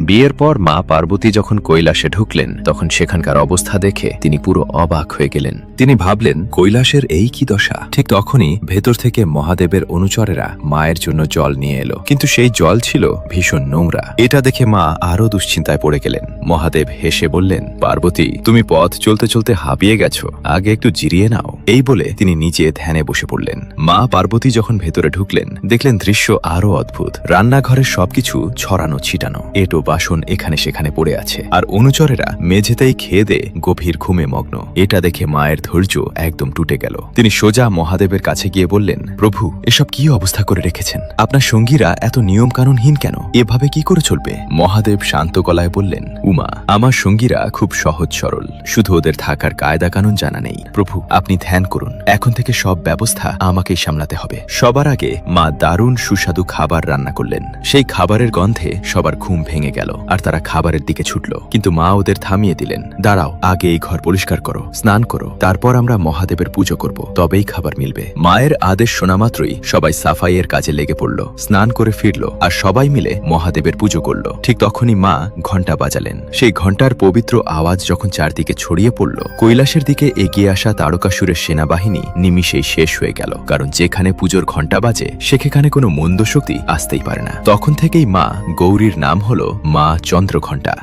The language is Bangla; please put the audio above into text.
বিয়ের পর মা পার্বতী যখন কৈলাসে ঢুকলেন তখন সেখানকার অবস্থা দেখে তিনি পুরো অবাক হয়ে গেলেন। তিনি ভাবলেন, কৈলাসের এই কি দশা। ঠিক তখনই ভেতর থেকে মহাদেবের অনুচরেরা মায়ের জন্য জল নিয়ে এলো, কিন্তু সেই জল ছিল ভীষণ নোংরা। এটা দেখে মা আরো দুশ্চিন্তায় পড়ে গেলেন। মহাদেব হেসে বললেন, পার্বতী, তুমি পথ চলতে চলতে হাঁপিয়ে গেছো, আগে একটু জিরিয়ে নাও। এই বলে তিনি নিচে ধ্যানে বসে পড়লেন। মা পার্বতী যখন ভেতরে ঢুকলেন দেখলেন দৃশ্য আরো অদ্ভুত। রান্নাঘরের সবকিছু ছড়ানো ছিটানো, এটো বাসন এখানে সেখানে পড়ে আছে, আর অনুচরেরা মেঝেতেই খেয়ে দে গভীর ঘুমে মগ্ন। এটা দেখে মায়ের ধৈর্য একদম টুটে গেল। তিনি সোজা মহাদেবের কাছে গিয়ে বললেন, প্রভু, এসব কি অবস্থা করে রেখেছেন? আপনার সঙ্গীরা এত নিয়ম কানুনহীন কেন? এভাবে কি করে চলবে? মহাদেব শান্ত গলায় বললেন, উমা, আমার সঙ্গীরা খুব সহজ সরল, শুধু ওদের থাকার কায়দা কানুন জানা নেই। প্রভু, আপনি ধ্যান করুন, এখন থেকে সব ব্যবস্থা আমাকেই সামলাতে হবে। সবার আগে মা দারুণ সুস্বাদু খাবার রান্না করলেন। সেই খাবারের গন্ধে সবার ঘুম ভেঙে গেল আর তারা খাবারের দিকে ছুটল। কিন্তু মা ওদের থামিয়ে দিলেন। দাঁড়াও, আগে এই ঘর পরিষ্কার করো, স্নান করো, তারপর আমরা মহাদেবের পুজো করব, তবেই খাবার মিলবে। মায়ের আদেশ শোনা মাত্রই সবাই সাফাইয়ের কাজে লেগে পড়ল, স্নান করে ফিরল আর সবাই মিলে মহাদেবের পুজো করল। ঠিক তখনই মা ঘণ্টা বাজালেন। সেই ঘণ্টার পবিত্র আওয়াজ যখন চারদিকে ছড়িয়ে পড়ল, কৈলাসের দিকে এগিয়ে আসা তারকাসুরের সেনাবাহিনী নিমিষেই শেষ হয়ে গেল। কারণ যেখানে পুজোর ঘণ্টা বাজে সেখানে কোনো মন্দ শক্তি আসতেই পারে না। তখন থেকেই মা গৌরীর নাম হলো মা চন্দ্রঘণ্টা।